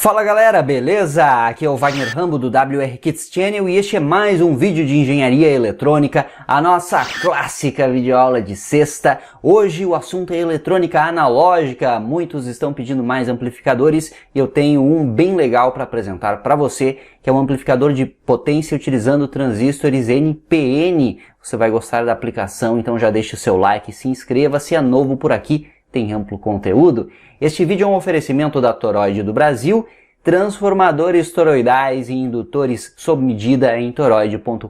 Fala galera, beleza? Aqui é o Wagner Rambo do WR Kits Channel e este é mais um vídeo de engenharia eletrônica, a nossa clássica videoaula de sexta. Hoje o assunto é eletrônica analógica, muitos estão pedindo mais amplificadores e eu tenho um bem legal para apresentar para você, que é um amplificador de potência utilizando transistores NPN. Você vai gostar da aplicação, então já deixa o seu like, se inscreva, se é novo por aqui. Tem amplo conteúdo. Este vídeo é um oferecimento da Toroid do Brasil, transformadores toroidais e indutores sob medida em toroid.com.br.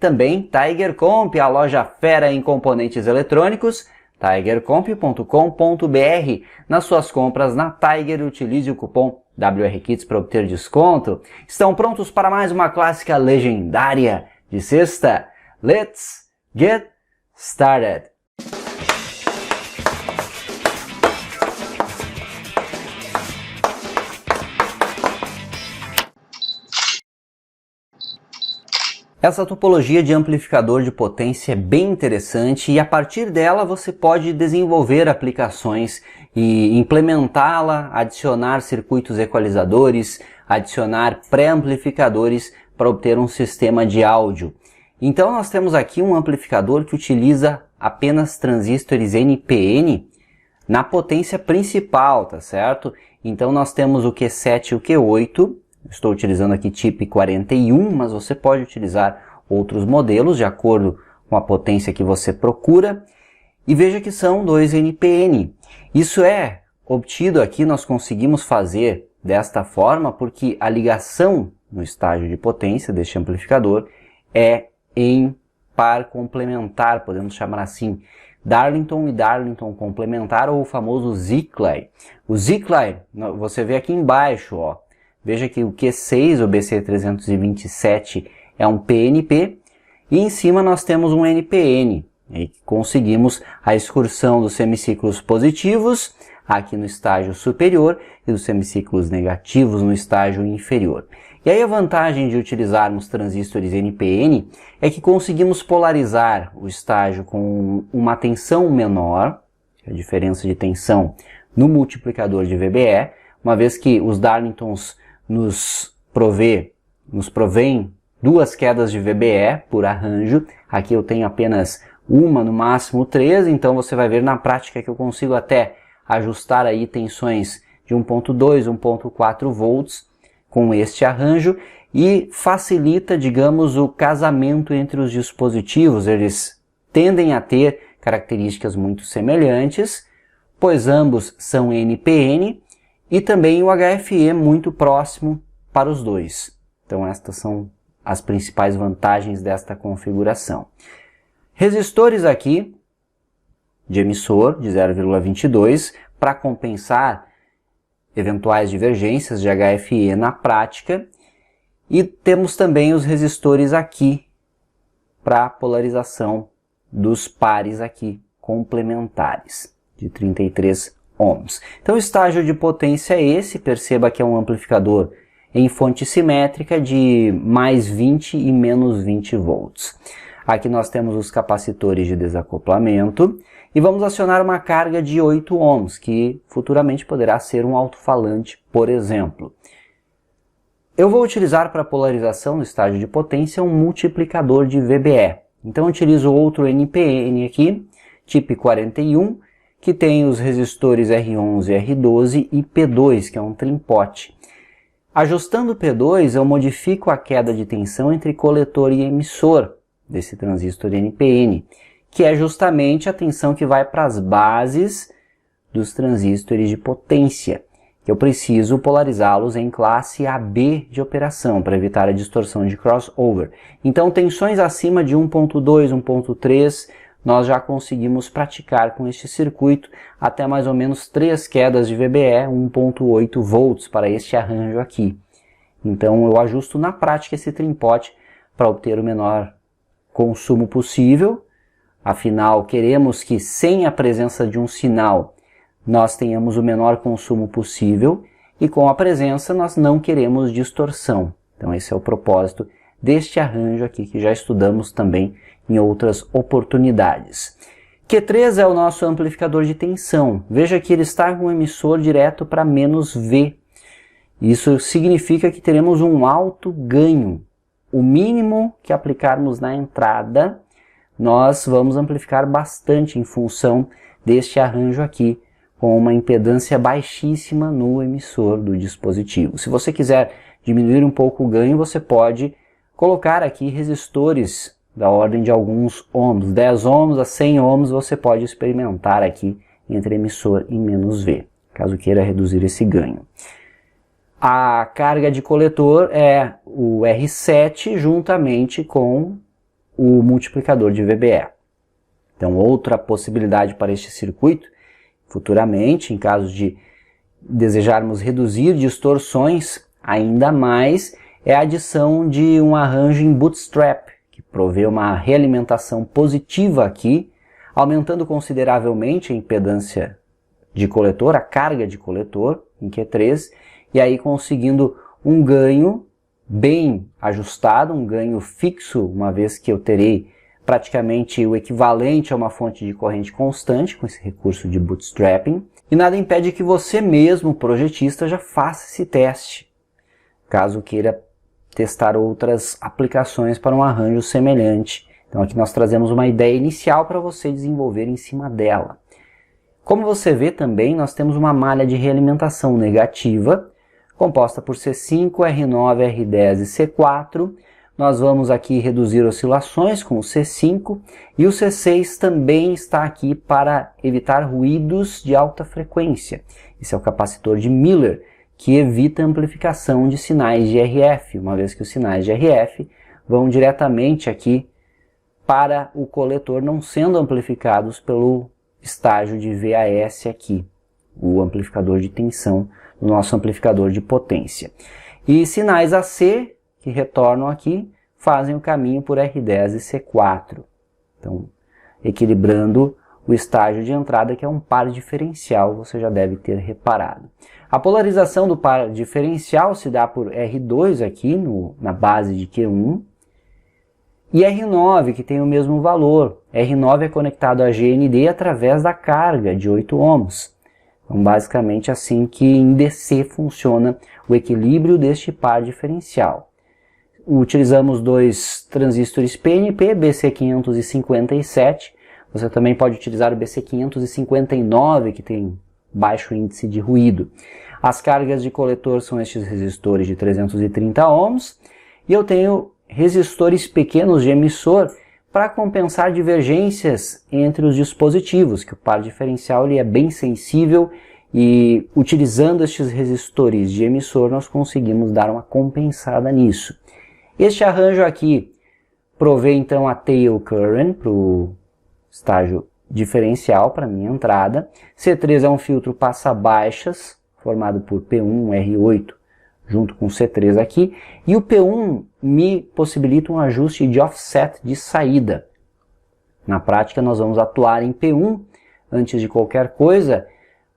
Também Tiger Comp, a loja fera em componentes eletrônicos, tigercomp.com.br. Nas suas compras na Tiger, utilize o cupom WRKITS para obter desconto. Estão prontos para mais uma clássica legendária de sexta? Let's get started! Essa topologia de amplificador de potência é bem interessante e a partir dela você pode desenvolver aplicações e implementá-la, adicionar circuitos equalizadores, adicionar pré-amplificadores para obter um sistema de áudio. Então nós temos aqui um amplificador que utiliza apenas transistores NPN na potência principal, tá certo? Então nós temos o Q7 e o Q8. Estou utilizando aqui chip 41, mas você pode utilizar outros modelos de acordo com a potência que você procura. E veja que são dois NPN. Isso é obtido aqui, nós conseguimos fazer desta forma porque a ligação no estágio de potência deste amplificador é em par complementar, podemos chamar assim. Darlington e Darlington complementar, ou o famoso Ziclar. O Ziclar, você vê aqui embaixo, ó. Veja que o Q6, o BC327, é um PNP, e em cima nós temos um NPN. E conseguimos a excursão dos semiciclos positivos aqui no estágio superior e dos semiciclos negativos no estágio inferior. E aí a vantagem de utilizarmos transistores NPN é que conseguimos polarizar o estágio com uma tensão menor, a diferença de tensão no multiplicador de VBE, uma vez que os Darlingtons nos provém duas quedas de VBE por arranjo. Aqui eu tenho apenas uma, no máximo 3, então você vai ver na prática que eu consigo até ajustar aí tensões de 1.2, 1.4 volts com este arranjo e facilita, digamos, o casamento entre os dispositivos. Eles tendem a ter características muito semelhantes, pois ambos são NPN, e também o HFE muito próximo para os dois. Então estas são as principais vantagens desta configuração. Resistores aqui de emissor de 0,22 para compensar eventuais divergências de HFE na prática. E temos também os resistores aqui para polarização dos pares aqui complementares de 33 ohms. Então o estágio de potência é esse, perceba que é um amplificador em fonte simétrica de mais 20 e menos 20 volts. Aqui nós temos os capacitores de desacoplamento e vamos acionar uma carga de 8 ohms, que futuramente poderá ser um alto-falante, por exemplo. Eu vou utilizar para polarização no estágio de potência um multiplicador de VBE. Então eu utilizo outro NPN aqui, chip 41, que tem os resistores R11, R12 e P2, que é um trimpote. Ajustando o P2, eu modifico a queda de tensão entre coletor e emissor desse transistor NPN, que é justamente a tensão que vai para as bases dos transistores de potência, que eu preciso polarizá-los em classe AB de operação, para evitar a distorção de crossover. Então, tensões acima de 1.2, 1.3, nós já conseguimos praticar com este circuito até mais ou menos 3 quedas de VBE, 1.8 volts para este arranjo aqui. Então eu ajusto na prática esse trimpote para obter o menor consumo possível. Afinal, queremos que sem a presença de um sinal nós tenhamos o menor consumo possível e com a presença nós não queremos distorção. Então esse é o propósito deste arranjo aqui que já estudamos também em outras oportunidades. Q3 é o nosso amplificador de tensão. Veja que ele está com o emissor direto para -V. Isso significa que teremos um alto ganho. O mínimo que aplicarmos na entrada, nós vamos amplificar bastante em função deste arranjo aqui, com uma impedância baixíssima no emissor do dispositivo. Se você quiser diminuir um pouco o ganho, você pode colocar aqui resistores da ordem de alguns ohms, 10 ohms a 100 ohms, você pode experimentar aqui entre emissor e "-V", caso queira reduzir esse ganho. A carga de coletor é o R7 juntamente com o multiplicador de VBE. Então, outra possibilidade para este circuito, futuramente, em caso de desejarmos reduzir distorções ainda mais, é a adição de um arranjo em bootstrap, que provê uma realimentação positiva aqui, aumentando consideravelmente a impedância de coletor, a carga de coletor em Q3, e aí conseguindo um ganho bem ajustado, um ganho fixo, uma vez que eu terei praticamente o equivalente a uma fonte de corrente constante com esse recurso de bootstrapping. E nada impede que você mesmo, projetista, já faça esse teste, caso queira testar outras aplicações para um arranjo semelhante. Então aqui nós trazemos uma ideia inicial para você desenvolver em cima dela. Como você vê também, nós temos uma malha de realimentação negativa, composta por C5, R9, R10 e C4. Nós vamos aqui reduzir oscilações com o C5 e o C6 também está aqui para evitar ruídos de alta frequência. Esse é o capacitor de Miller, que evita a amplificação de sinais de RF, uma vez que os sinais de RF vão diretamente aqui para o coletor, não sendo amplificados pelo estágio de VAS aqui, o amplificador de tensão do nosso amplificador de potência. E sinais AC, que retornam aqui, fazem o caminho por R10 e C4. Então, equilibrando o estágio de entrada, que é um par diferencial, você já deve ter reparado. A polarização do par diferencial se dá por R2 aqui na base de Q1 e R9, que tem o mesmo valor. R9 é conectado a GND através da carga de 8 ohms. Então, basicamente assim que em DC funciona o equilíbrio deste par diferencial. Utilizamos dois transistores PNP, BC557. Você também pode utilizar o BC559, que tem baixo índice de ruído. As cargas de coletor são estes resistores de 330 ohms. E eu tenho resistores pequenos de emissor para compensar divergências entre os dispositivos, que o par diferencial ele é bem sensível e utilizando estes resistores de emissor nós conseguimos dar uma compensada nisso. Este arranjo aqui provê então a tail current para o estágio diferencial para minha entrada. C3 é um filtro passa-baixas formado por P1, R8 junto com C3 aqui, e o P1 me possibilita um ajuste de offset de saída. Na prática nós vamos atuar em P1 antes de qualquer coisa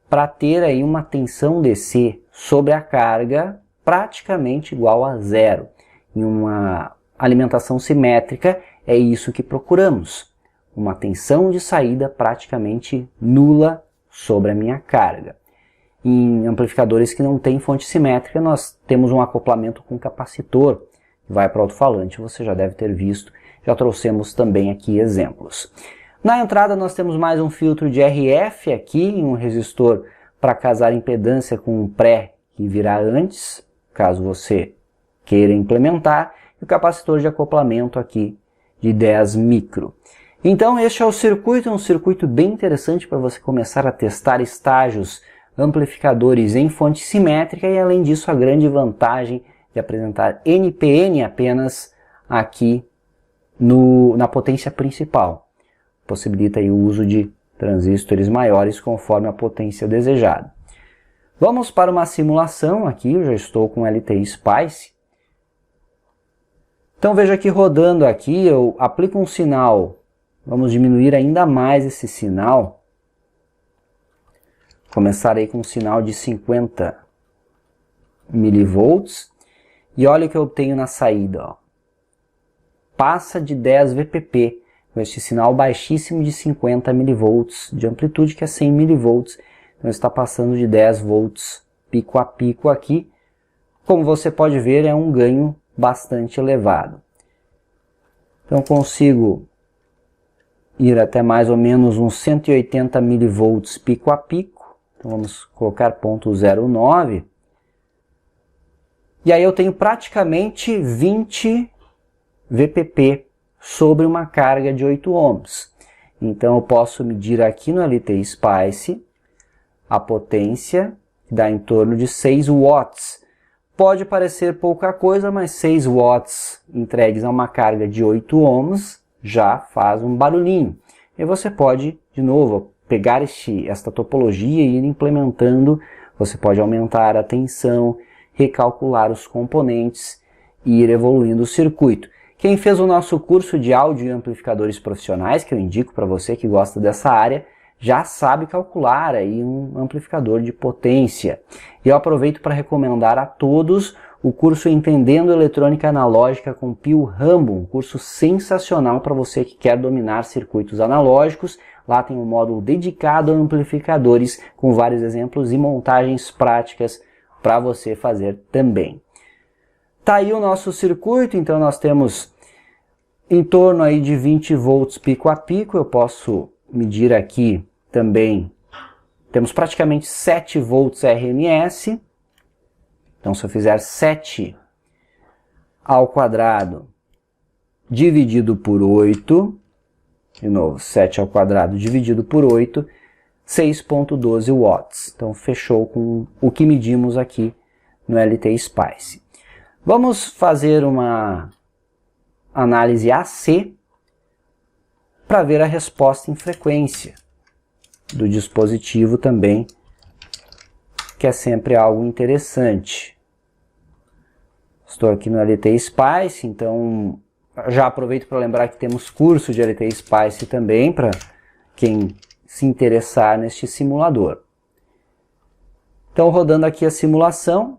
para ter aí uma tensão DC sobre a carga praticamente igual a zero. Em uma alimentação simétrica é isso que procuramos, uma tensão de saída praticamente nula sobre a minha carga. Em amplificadores que não têm fonte simétrica, nós temos um acoplamento com capacitor, que vai para o alto-falante, você já deve ter visto, já trouxemos também aqui exemplos. Na entrada nós temos mais um filtro de RF aqui, um resistor para casar impedância com um pré que virá antes, caso você queira implementar, e o capacitor de acoplamento aqui de 10 micro. Então este é o circuito, um circuito bem interessante para você começar a testar estágios amplificadores em fonte simétrica e além disso a grande vantagem de apresentar NPN apenas aqui na potência principal. Possibilita aí o uso de transistores maiores conforme a potência desejada. Vamos para uma simulação aqui, eu já estou com LTI Spice. Então veja que rodando aqui eu aplico um sinal, vamos diminuir ainda mais esse sinal. Começarei com um sinal de 50 milivolts e olha o que eu tenho na saída. Ó. Passa de 10 VPP com este sinal baixíssimo de 50 milivolts de amplitude, que é 100 milivolts. Então está passando de 10 volts pico a pico aqui como você pode ver, é um ganho bastante elevado. Então consigo ir até mais ou menos uns 180 mV pico a pico. Então vamos colocar ponto 0,9. E aí eu tenho praticamente 20 VPP sobre uma carga de 8 ohms. Então eu posso medir aqui no LT Spice a potência, que dá em torno de 6 watts. Pode parecer pouca coisa, mas 6 watts entregues a uma carga de 8 ohms já faz um barulhinho. E você pode, de novo, pegar esta topologia e ir implementando. Você pode aumentar a tensão, recalcular os componentes e ir evoluindo o circuito. Quem fez o nosso curso de áudio e amplificadores profissionais, que eu indico para você que gosta dessa área, já sabe calcular aí um amplificador de potência. E eu aproveito para recomendar a todos o curso Entendendo Eletrônica Analógica com Pio Rambo, um curso sensacional para você que quer dominar circuitos analógicos. Lá tem um módulo dedicado a amplificadores com vários exemplos e montagens práticas para você fazer também. Tá aí o nosso circuito, então nós temos em torno aí de 20 volts pico a pico. Eu posso medir aqui também, temos praticamente 7 volts RMS. Então se eu fizer 7 ao quadrado dividido por 8, de novo, 7 ao quadrado dividido por 8, 6,12 watts. Então fechou com o que medimos aqui no LT Spice. Vamos fazer uma análise AC para ver a resposta em frequência do dispositivo também, que é sempre algo interessante. Estou aqui no LT Spice, então já aproveito para lembrar que temos curso de LT Spice também para quem se interessar neste simulador. Então rodando aqui a simulação,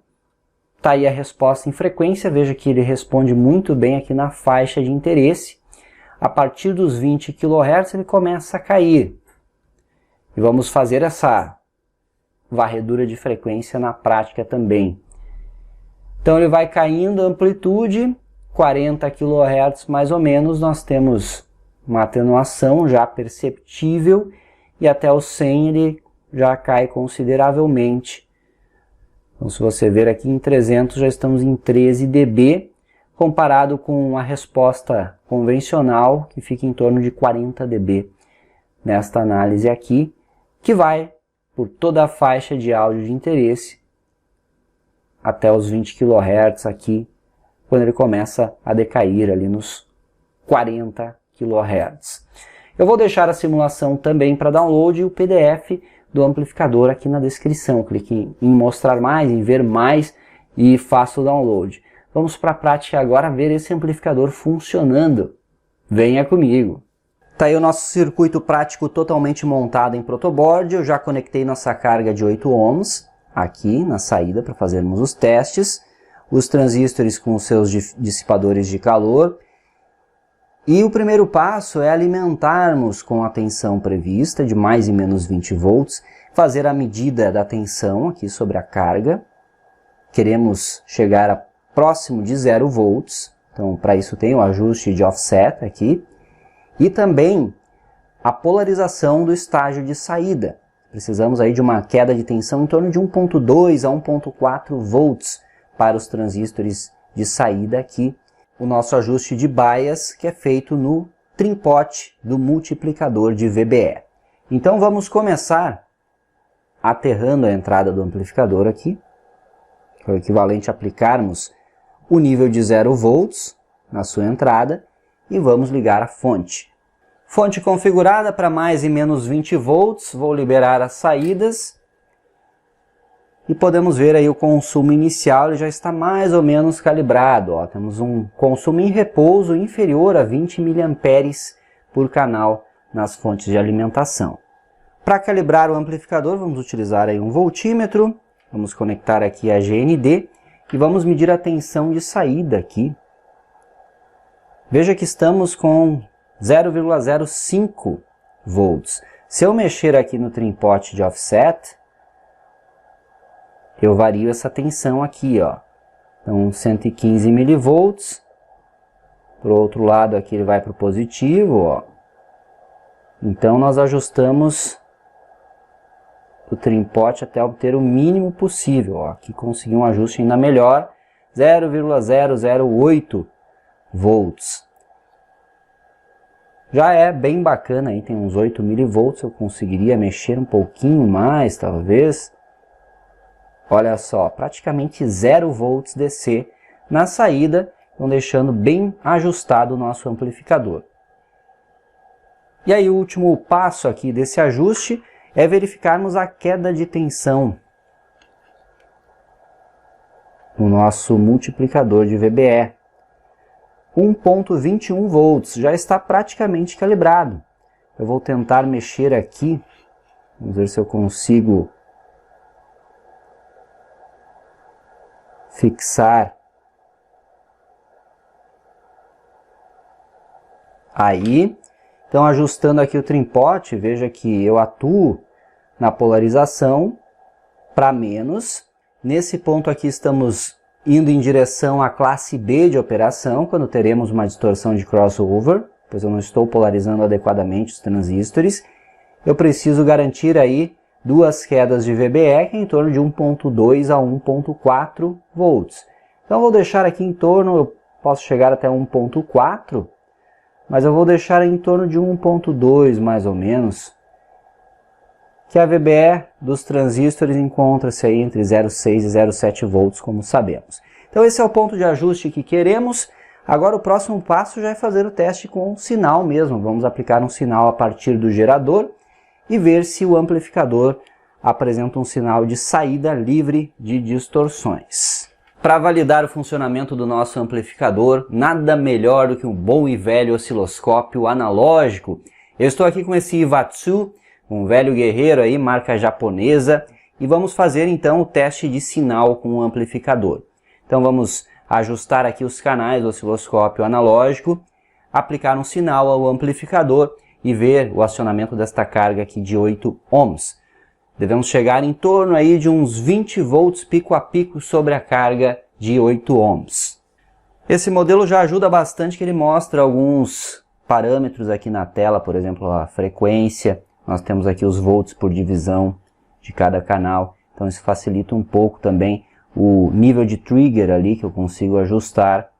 está aí a resposta em frequência. Veja que ele responde muito bem aqui na faixa de interesse. A partir dos 20 kHz ele começa a cair. E vamos fazer essa varredura de frequência na prática também. Então ele vai caindo a amplitude, 40 kHz mais ou menos, nós temos uma atenuação já perceptível, e até os 100 ele já cai consideravelmente. Então se você ver aqui em 300 já estamos em 13 dB, comparado com a resposta convencional, que fica em torno de 40 dB nesta análise aqui, que vai por toda a faixa de áudio de interesse até os 20 kHz aqui, quando ele começa a decair ali nos 40 kHz. Eu vou deixar a simulação também para download e o PDF do amplificador aqui na descrição. Clique em mostrar mais, em ver mais e faça o download. Vamos para a prática agora ver esse amplificador funcionando. Venha comigo! Está aí o nosso circuito prático totalmente montado em protoboard. Eu já conectei nossa carga de 8 ohms aqui na saída para fazermos os testes. Os transistores com os seus dissipadores de calor. E o primeiro passo é alimentarmos com a tensão prevista de mais e menos 20 volts. Fazer a medida da tensão aqui sobre a carga. Queremos chegar a próximo de 0 volts. Então para isso tem o ajuste de offset aqui. E também a polarização do estágio de saída. Precisamos aí de uma queda de tensão em torno de 1.2 a 1.4 volts para os transistores de saída aqui. O nosso ajuste de bias, que é feito no trim-pot do multiplicador de VBE. Então vamos começar aterrando a entrada do amplificador aqui, que é o equivalente a aplicarmos o nível de 0 volts na sua entrada, e vamos ligar a fonte. Fonte configurada para mais e menos 20 volts, vou liberar as saídas. E podemos ver aí o consumo inicial, ele já está mais ou menos calibrado. Ó. Temos um consumo em repouso inferior a 20 mA por canal nas fontes de alimentação. Para calibrar o amplificador, vamos utilizar aí um voltímetro. Vamos conectar aqui a GND e vamos medir a tensão de saída aqui. Veja que estamos com 0,05 volts. Se eu mexer aqui no trim-pot de offset, eu vario essa tensão aqui, ó. Então 115 milivolts. Para o outro lado aqui ele vai para o positivo, ó. Então nós ajustamos o trim pot até obter o mínimo possível, ó. Aqui consegui um ajuste ainda melhor, 0,008 volts. Já é bem bacana, aí tem uns 8 milivolts, eu conseguiria mexer um pouquinho mais, talvez. Olha só, praticamente 0 volts DC na saída, então deixando bem ajustado o nosso amplificador. E aí o último passo aqui desse ajuste é verificarmos a queda de tensão no nosso multiplicador de VBE. 1.21 volts, já está praticamente calibrado. Eu vou tentar mexer aqui, vamos ver se eu consigo fixar. Aí, então ajustando aqui o trim pot, veja que eu atuo na polarização para menos. Nesse ponto aqui estamos indo em direção à classe B de operação, quando teremos uma distorção de crossover, pois eu não estou polarizando adequadamente os transistores. Eu preciso garantir aí duas quedas de VBE, que é em torno de 1.2 a 1.4 volts. Então eu vou deixar aqui em torno, eu posso chegar até 1.4, mas eu vou deixar em torno de 1.2 mais ou menos, que a VBE dos transistores encontra-se aí entre 0,6 e 0,7 volts, como sabemos. Então esse é o ponto de ajuste que queremos. Agora o próximo passo já é fazer o teste com sinal mesmo. Vamos aplicar um sinal a partir do gerador e ver se o amplificador apresenta um sinal de saída livre de distorções. Para validar o funcionamento do nosso amplificador, nada melhor do que um bom e velho osciloscópio analógico. Eu estou aqui com esse Ivatsu, um velho guerreiro aí, marca japonesa, e vamos fazer então o teste de sinal com o amplificador. Então vamos ajustar aqui os canais do osciloscópio analógico, aplicar um sinal ao amplificador e ver o acionamento desta carga aqui de 8 ohms. Devemos chegar em torno aí de uns 20 volts pico a pico sobre a carga de 8 ohms. Esse modelo já ajuda bastante, que ele mostra alguns parâmetros aqui na tela, por exemplo, a frequência. Nós temos aqui os volts por divisão de cada canal, então isso facilita um pouco também o nível de trigger ali que eu consigo ajustar.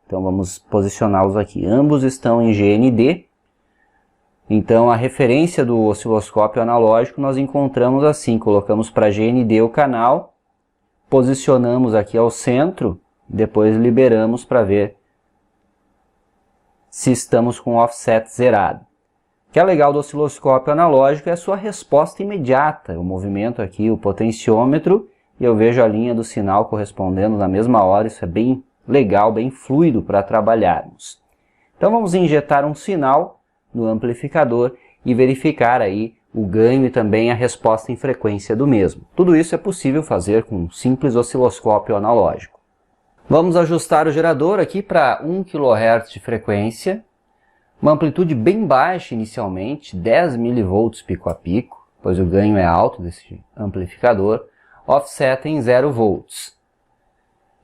Então vamos posicioná-los aqui. Ambos estão em GND, então a referência do osciloscópio analógico nós encontramos assim, colocamos para GND o canal, posicionamos aqui ao centro, depois liberamos para ver se estamos com o offset zerado. O que é legal do osciloscópio analógico é a sua resposta imediata. Eu movimento aqui o potenciômetro e eu vejo a linha do sinal correspondendo na mesma hora. Isso é bem legal, bem fluido para trabalharmos. Então vamos injetar um sinal no amplificador e verificar aí o ganho e também a resposta em frequência do mesmo. Tudo isso é possível fazer com um simples osciloscópio analógico. Vamos ajustar o gerador aqui para 1 kHz de frequência. Uma amplitude bem baixa inicialmente, 10 mV pico a pico, pois o ganho é alto desse amplificador, offset em 0 volts.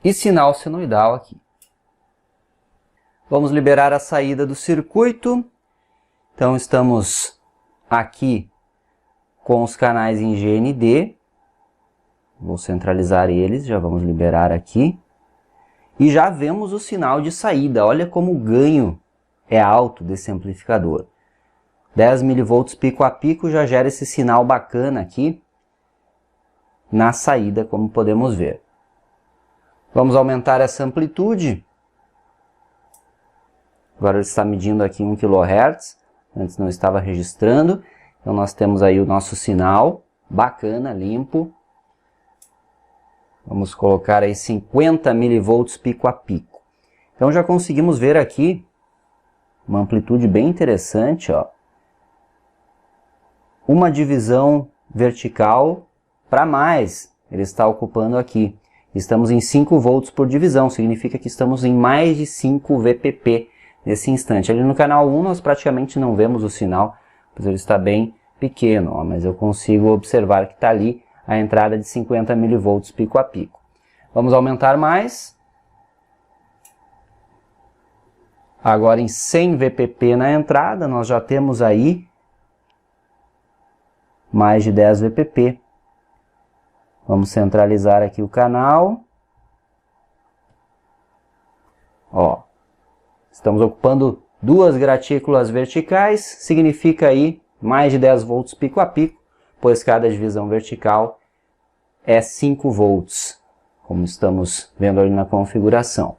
E sinal senoidal aqui. Vamos liberar a saída do circuito. Então estamos aqui com os canais em GND. Vou centralizar eles, já vamos liberar aqui. E já vemos o sinal de saída, olha como o ganho é alto desse amplificador. 10 mV pico a pico já gera esse sinal bacana aqui na saída, como podemos ver. Vamos aumentar essa amplitude. Agora ele está medindo aqui 1 kHz, antes não estava registrando. Então nós temos aí o nosso sinal, bacana, limpo. Vamos colocar aí 50 mV pico a pico. Então já conseguimos ver aqui uma amplitude bem interessante, ó. Uma divisão vertical para mais, ele está ocupando aqui. Estamos em 5 volts por divisão, significa que estamos em mais de 5 VPP nesse instante. Ali no canal 1 nós praticamente não vemos o sinal, pois ele está bem pequeno, ó, mas eu consigo observar que está ali a entrada de 50 mV pico a pico. Vamos aumentar mais, Agora em 100 VPP na entrada, nós já temos aí mais de 10 VPP. Vamos centralizar aqui o canal. Ó, estamos ocupando duas gratículas verticais, significa aí mais de 10 volts pico a pico, pois cada divisão vertical é 5 volts, como estamos vendo ali na configuração.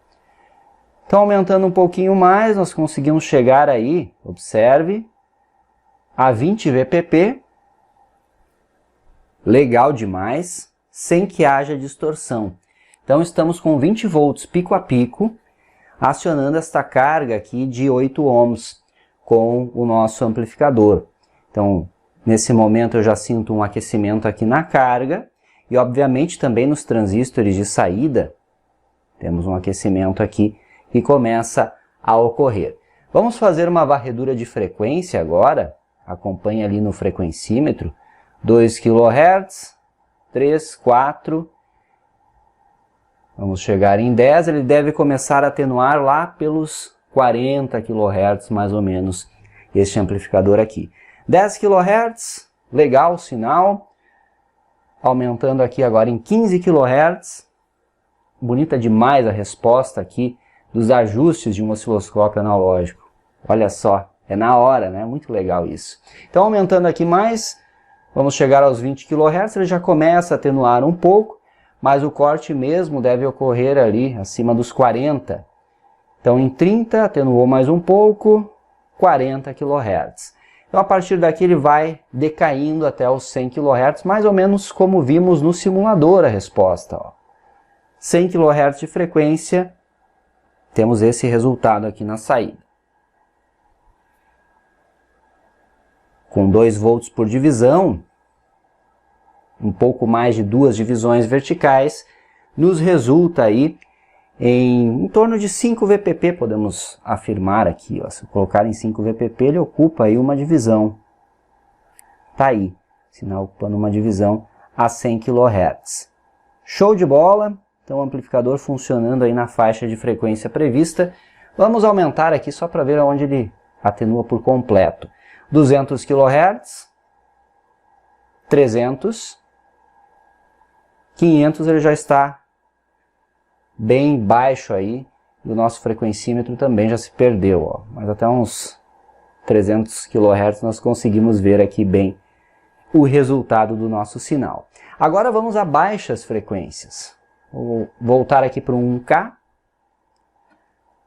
Então, aumentando um pouquinho mais, nós conseguimos chegar aí, observe, a 20 VPP, legal demais, sem que haja distorção. Então, estamos com 20 volts pico a pico, acionando esta carga aqui de 8 ohms com o nosso amplificador. Então, nesse momento eu já sinto um aquecimento aqui na carga e, obviamente, também nos transistores de saída, temos um aquecimento aqui que começa a ocorrer. Vamos fazer uma varredura de frequência agora, acompanhe ali no frequencímetro, 2 kHz, 3, 4, vamos chegar em 10, ele deve começar a atenuar lá pelos 40 kHz mais ou menos, este amplificador aqui. 10 kHz, legal o sinal, aumentando aqui agora em 15 kHz, bonita demais a resposta aqui dos ajustes de um osciloscópio analógico. Olha só, é na hora, né? Muito legal isso. Então, aumentando aqui mais, vamos chegar aos 20 kHz, ele já começa a atenuar um pouco, mas o corte mesmo deve ocorrer ali acima dos 40. Então, em 30, atenuou mais um pouco, 40 kHz. Então, a partir daqui ele vai decaindo até os 100 kHz, mais ou menos como vimos no simulador a resposta. Ó. 100 kHz de frequência, temos esse resultado aqui na saída. Com 2 volts por divisão, um pouco mais de 2 divisões verticais, nos resulta aí em torno de 5 VPP, podemos afirmar aqui. Ó. Se colocar em 5 VPP, ele ocupa aí uma divisão. Tá aí, sinal ocupando uma divisão a 100 kHz. Show de bola! Então, o amplificador funcionando aí na faixa de frequência prevista. Vamos aumentar aqui só para ver onde ele atenua por completo. 200 kHz, 300, 500 ele já está bem baixo aí. E o nosso frequencímetro também já se perdeu, ó. Mas até uns 300 kHz nós conseguimos ver aqui bem o resultado do nosso sinal. Agora vamos a baixas frequências. Vou voltar aqui para o 1K.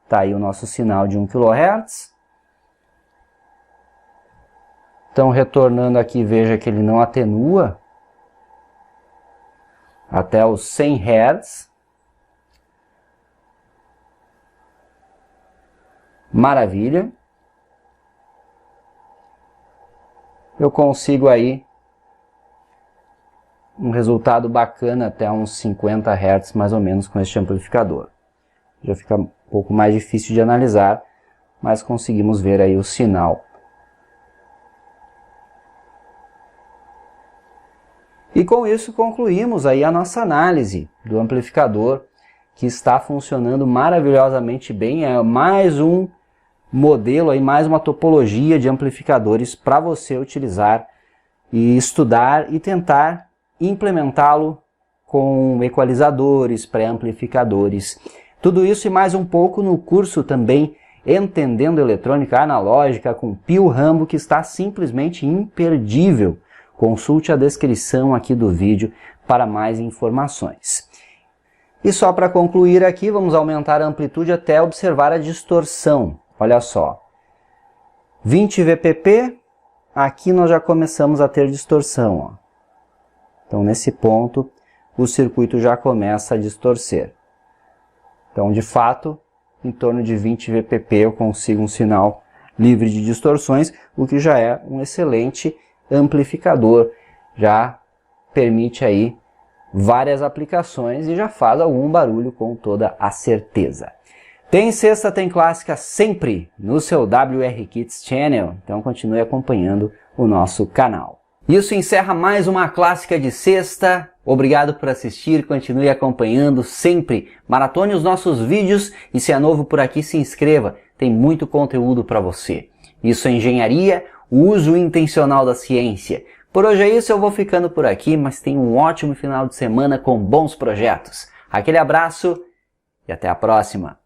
Está aí o nosso sinal de 1 kHz. Então, retornando aqui, veja que ele não atenua até os 100 Hz. Maravilha. Eu consigo aí um resultado bacana até uns 50 Hz mais ou menos com este amplificador. Já fica um pouco mais difícil de analisar, mas conseguimos ver aí o sinal. E com isso concluímos aí a nossa análise do amplificador, que está funcionando maravilhosamente bem. É mais um modelo, aí, mais uma topologia de amplificadores para você utilizar e estudar e tentar implementá-lo com equalizadores, pré-amplificadores. Tudo isso e mais um pouco no curso também Entendendo Eletrônica Analógica com Pio Rambo, que está simplesmente imperdível. Consulte a descrição aqui do vídeo para mais informações. E só para concluir aqui, vamos aumentar a amplitude até observar a distorção. Olha só, 20 VPP, aqui nós já começamos a ter distorção. Ó. Então, nesse ponto, o circuito já começa a distorcer. Então, de fato, em torno de 20 VPP eu consigo um sinal livre de distorções, o que já é um excelente amplificador. Já permite aí várias aplicações e já faz algum barulho com toda a certeza. Tem sexta, tem clássica sempre no seu WR Kits Channel, então continue acompanhando o nosso canal. Isso encerra mais uma clássica de sexta. Obrigado por assistir, continue acompanhando sempre. Maratone os nossos vídeos e se é novo por aqui, se inscreva. tem muito conteúdo para você. Isso é engenharia, o uso intencional da ciência. Por hoje é isso, eu vou ficando por aqui, mas tenha um ótimo final de semana com bons projetos. Aquele abraço e até a próxima!